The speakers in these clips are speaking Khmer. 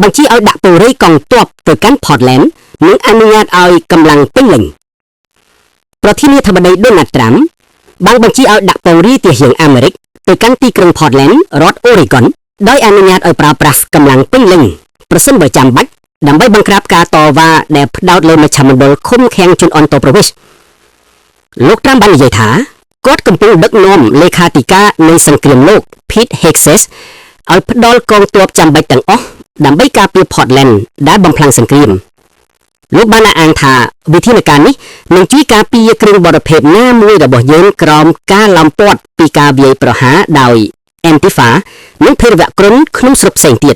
បញ្ជាឲ្យដាក់ពង្រាយកងទ័ពទៅកាន់ Portland និងអនុញ្ញាតឲ្យកម្លាំងពេញលេញប្រធានាធិបតី Donald Trump បានបញ្ជាឲ្យដាក់ពង្រាយទាហានអាមេរិកទៅកាន់ទីក្រុង Portland រដ្ឋ Oregon ដោយអនុញ្ញាតឲ្យប្រើប្រាស់កម្លាំងពេញលេញប្រសិនបើចាំបាច់ដើម្បីបង្ក្រាបការតវ៉ាដែលផ្ដោតលើមជ្ឈមណ្ឌលឃុំឃាំងជនអន្តោប្រវេសន៍លោក Trump បាននិយាយថាគាត់កំពុងដឹកនាំលេខាធិការនៃសង្គ្រាមលោក Pete Hegseth ឲ្យផ្ដល់កងទ័ពចាំបាច់ទាំងអស់ដើម្បីការពារ Portland ដែលបំផ្លាញសង្គ្រាមលោកបានអះអាងថាវិធានការនេះនឹងជួយការពារគ្រឿងបរិភេទណាមួយរបស់យើងក្រោមការឡោមព័ទ្ធពីការវាយប្រហារដោយ Antifa និងភេរវក្រុមក្នុងស្រុកផ្សេងទៀត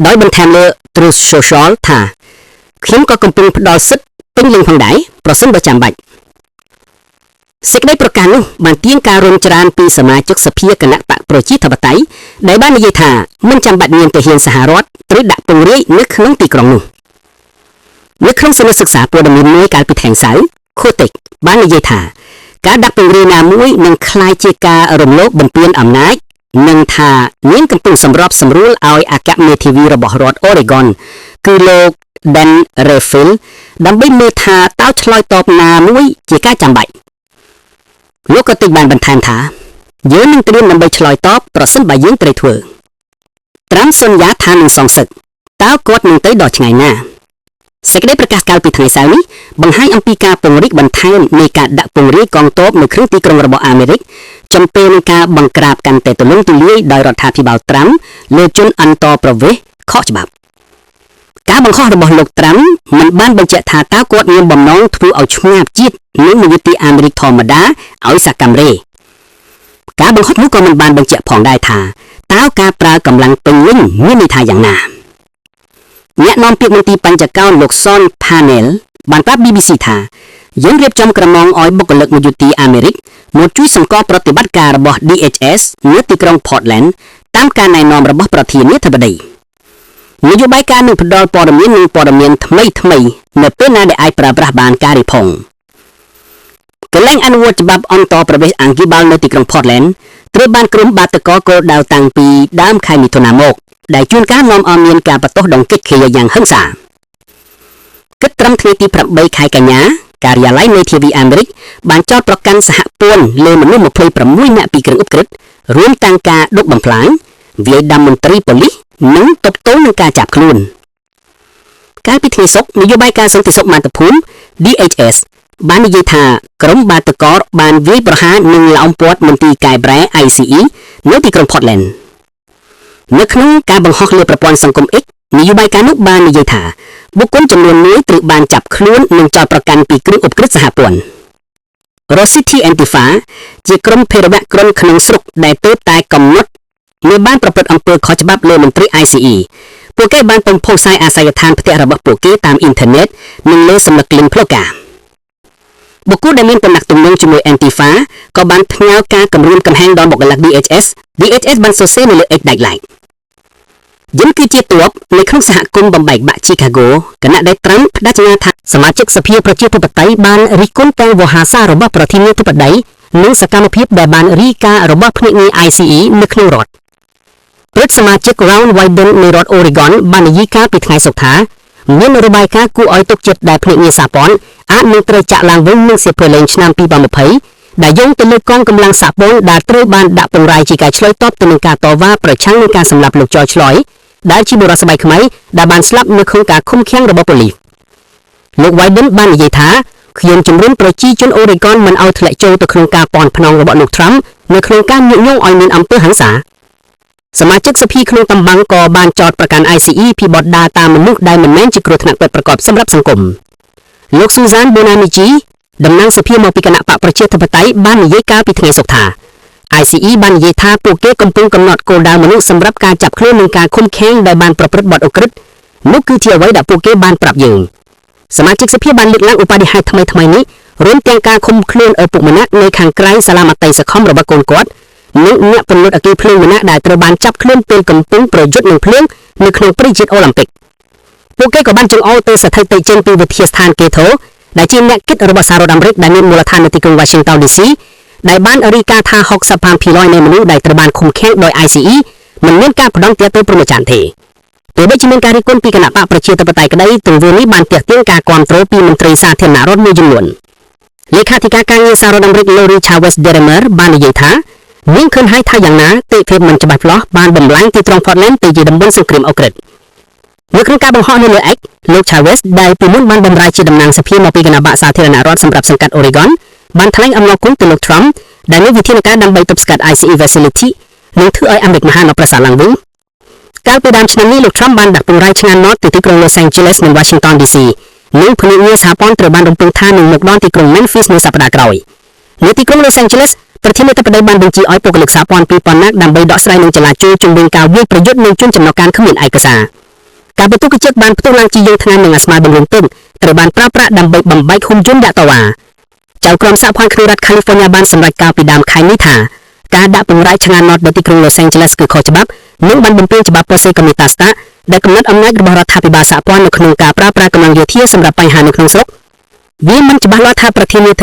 ដោយបន្ថែមលើ Truth Social ថាខ្ញុំក៏កំពុងផ្ដល់សិទ្ធិពេញលេញផងដែរប្រសិនបើចាំបាច់សេចក្តីប្រកាសនោះបានទាញការរុញច្រានពីសមាជិកសភាគណៈបកប្រជាធិបតេយ្យដែលបាននិយាយថាមិនចាំបាច់មានទាហានសហរដ្ឋឬដាក់ពង្រាយនៅក្នុងទីក្រុងនោះនៅក្នុងសន្និសីទសិក្សាព័ត៌មានមួយកាលពីថ្ងៃសៅរ៍ Kotick បាននិយាយថាការដាក់ពង្រាយណាមួយនឹងคล้ายជាការរំលោភបំពានអំណាចនិងថាមានកំពុងសម្របសម្រួលឲ្យអគ្គមេធាវីរបស់រដ្ឋ Oregon គឺលោក Dan Refill ដើម្បីមើលថាតើឆ្លើយតបណាមួយជាការចាំបាច់លោកក៏តិចបានបន្ថែមថាយើងនឹងត្រៀមដើម្បីឆ្លើយតបប្រសិនបើយើងត្រូវធ្វើត្រាំសន្យាថានឹងសងសឹកតើគាត់នឹងទៅដល់ឆ្ងាយណាសេចក្តីប្រកាសកាលពីថ្ងៃសៅរ៍នេះបង្ហាញអំពីការពង្រីកបន្ថែមនៃការដាក់ពង្រាយកងទ័ពនៅក្នុងទីក្រុងរបស់អាមេរិកចំពេលនឹងការបង្ក្រាបកាន់តែទូលំទូលាយដោយរដ្ឋាភិបាលត្រាំលើជនអន្តោប្រវេសន៍ខុសច្បាប់ការបង្ខំរបស់លោកត្រាំមិនបានបញ្ជាក់ថាតើគាត់មានបំណងធ្វើឲ្យឆ្ងាបជាតិនិងនាយកអាមេរិកធម្មតាឲ្យសកម្មទេការបង្ខំនោះក៏មិនបានបញ្ជាក់ផងដែរថាតើការប្រើកម្លាំងពេញលេញមានន័យថាយ៉ាងណាអ្នកនាំពាក្យមន្ត្រីបញ្ចកោណលោក Sean Parnell បានប្រាប់ BBC ថាយើងរៀបចំក្រមងឲ្យបុគ្គលិកនាយកអាមេរិកមកជួយសម្គាល់ប្រតិបត្តិការរបស់ DHS នៅទីក្រុង Portland តាមការណែនាំរបស់ប្រធានាធិបតីនយោបាយការនឹងផ្ដល់ព័ត៌មាននិងព័ត៌មានថ្មីនៅពេលណាដែលអាចប្រើប្រាស់បានការរីផុងកលែងអនុវត្តច្បាប់អន្តោប្រវេសន៍អង្គាបាលនៅទីក្រុង Portland ត្រូវបានក្រុមបាតកោគោលដៅតាំងពីដើមខែមិថុនាមកដែលជួនកាលនាំឲ្យមានការបន្ទោសដង្កេតឃាយ៉ាងហិង្សាគិតត្រឹមថ្ងៃទី8ខែកញ្ញាការិយាល័យមេធាវីអាមេរិកបានចោទប្រកាន់សហព័ន្ធលើមនុស្ស26នាក់ពីគ្រឿងឧបទ្រឹតរួមទាំងការដុតបំផ្លាញវាយដំមន្ត្រីប៉ូលីសនិងទប់ទល់នឹងការចាប់ខ្លួនកាលពីថ្ងៃសុក្រនយោបាយការសន្តិសុខមាតុភូមិ DHS បាននិយាយថាក្រុមបាតកោបានវាយប្រហារនិងឡោមព័ទ្ធមន្ទីរកែប្រែ ICE នៅទីក្រុង Portland នៅក្នុងការបង្ហោះលើប្រព័ន្ធសង្គម X នយោបាយការនោះបាននិយាយថាបុគ្គលចំនួន1ត្រូវបានចាប់ខ្លួននិងចោទប្រកាន់ពីគ្រឿងឧបទ្រឹតសហព័ន្ធ Rosity Antifa ជាក្រុមភេរវក្រុមក្នុងស្រុកដែលទើបតែកំណត់នៅបានប្រព្រឹត្តអំពើខុសច្បាប់លើមន្ត្រី ICE ពួកគេបានបំផុសផ្សាយអាសយដ្ឋានផ្ទះរបស់ពួកគេតាមអ៊ីនធឺណិតនិងលើសំណឹកលីងផ្លូវការបុគ្គលដែលមានទំនាក់ទំនងជាមួយ Antifa ក៏បានផ្ញើការគំរាមកំហែងដល់បុគ្គលិក DHS បានសរសេរនៅលើ X ដាច់ឡែកយើងគឺជាទ័ពនៅក្នុងសហគមន៍បំបែកបាក់ Chicago គណៈដែលត្រាំផ្ដាច់ថាសមាជិកសភាប្រជាធិបតេយ្យបានរិះគន់ទាំងវោហារសាររបស់ប្រធានាធិបតីនិងសកម្មភាពដែលបានរាយការណ៍របស់ភ្នាក់ងារ ICE នៅក្នុងរដ្ឋព្រឹទ្ធសមាជិក Ron Wyden នៃរដ្ឋ Oregon បាននិយាយកាលពីថ្ងៃសុក្រថាមានរបាយការណ៍គួរឲ្យទុកចិត្តដែលភ្នាក់ងារសហព័ន្ធអាចនឹងត្រូវចាក់ឡើងវិញនឹងសៀវភៅលេងឆ្នាំ2020ដែលយោងទៅលើកងកម្លាំងសហព័ន្ធដែលត្រូវបានដាក់ពង្រាយជាការឆ្លើយតបទៅនឹងការតវ៉ាប្រឆាំងនឹងការសម្លាប់លោក George Floyd ដែលជាបុរសស្បែកខ្មៅដែលបានស្លាប់នៅក្នុងការឃុំឃាំងរបស់ប៉ូលីសលោក Wyden បាននិយាយថាខ្ញុំជំរុញប្រជាជន Oregon មិនឲ្យធ្លាក់ចូលទៅក្នុងការប៉នភ្នងរបស់លោក Trump នៅក្នុងការញុះញង់ឲ្យមានអំពើហិង្សាសមាជិកសភាក្នុងតំបាំងក៏បានចោទប្រកាន់ ICE ពីបទដាតាមមនុស្សដែលមិនមែនជាគ្រោះថ្នាក់ពិតប្រាកដសម្រាប់សង្គមលោក Susan Bonamici តំណាងសភាមកពីគណៈបកប្រជាធិបតេយ្យបាននិយាយកាលពីថ្ងៃសុក្រថា ICE បាននិយាយថាពួកគេកំពុងកំណត់គោលដៅមនុស្សសម្រាប់ការចាប់ខ្លួននិងការឃុំឃាំងដែលបានប្រព្រឹត្តបទឧក្រិដ្ឋនោះគឺជាអ្វីដែលពួកគេបានប្រាប់យើងសមាជិកសភាបានលើកឡើងឧបតិហេតុថ្មីៗនេះរួមទាំងការឃុំខ្លួនឪពុកម្នាក់នៅខាងក្រៅសាលាមត្តេយ្យសខុមរបស់កូនគាត់និងអ្នកពន្លត់អគ្គិភ្លើងម្នាក់ដែលត្រូវបានចាប់ខ្លួនពេលកំពុងប្រយុទ្ធនឹងភ្លើងនៅក្នុងព្រឹត្តិការណ៍អូឡ িম্প ិកពួកគេក៏បានចង្អុលទៅស្ថិតិចេញពីវិទ្យាស្ថាន Cato ដែលជាអ្នកគិតរបស់សហរដ្ឋអាមេរិកដែលមានមូលដ្ឋាននៅទីក្រុង Washington DC ដែលបានរាយការណ៍ថា 65% នៃមនុស្សដែលត្រូវបានឃុំឃាំងដោយ ICE មិនមានការផ្ដន់ទាទោព្រហ្មចន្ទទេ ទោះបីជាមានការរិះគន់ពីគណៈបកប្រជាធិបតេយ្យក្តីទង្វើនេះបានទាក់ទាញការគាំទ្រពីមន្ត្រីសាធារណរដ្ឋមួយចំនួនលេខាធិការការងារសហរដ្ឋអាមេរិក Lori Chavez Derrimer បាននិយាយថាមានឃើញហើយថាយ៉ាងណាទេភាពមិនច្បាស់លាស់បានបំលែងទីក្រុង Portland ទៅជាតំបន់សង្គ្រាមអូក្រិតនៅក្នុងការបង្ហោះនៅលើ X លោក Chavez ដែលពីមុនបានបម្រើជាតំណាងសភាមកពីគណៈបកសាធារណរដ្ឋសម្រាប់សង្កាត់ Oregon បានថ្លែងអំណរគុណទៅលោក Trump ដែលមានវិធានការដើម្បីទប់ស្កាត់ ICE facility និងធ្វើឲ្យអាមេរិកមហានប្រសើរឡើងវិញកាលពីដើមឆ្នាំនេះលោក Trump បានដាក់ពង្រាយឆ្ងាញ់ណតទៅទីក្រុង Los Angeles និង Washington DC និងភ្នាក់ងារសហព័ន្ធត្រូវបានរំពឹងថានឹងមកដល់ទីក្រុង Memphis នៅសប្តាហ៍ក្រោយនៅទីក្រុង Los Angeles ប្រធានាធិបតីបានបញ្ជាឲ្យបុគ្គលិកសហព័ន្ធ2000នាក់ដើម្បីដកស្រាយនឹងចលាចលជំវិញការវាយប្រយុទ្ធនឹងជនចំណុះការគ្មានឯកសារការបន្ទុកកញ្ជិកបានផ្ទុះឡើងជាយូរថ្ងៃនឹងអាស្មាបង្រួមទិនត្រូវបានប្រើប្រាស់ដើម្បីបំបែកហ៊ុំយន្តដាក់តវ៉ាចៅក្រមសហព័ន្ធក្នុងរដ្ឋ California បានសម្រេចការពីដើមខែនេះថាការដាក់ពង្រាយឆ្ងាញ់ណតនៅទីក្រុង Los Angeles គឺខុសច្បាប់និងបានបំពានច្បាប់ Posse Comitatus ដែលកំណត់អំណាចរបស់រដ្ឋាភិបាលសហព័ន្ធនៅក្នុងការប្រើប្រាស់កម្លាំងយោធាសម្រាប់បញ្ហានៅក្នុងស្រុកវាមិនច្បាស់លាស់ថាប្រធានាធិបតី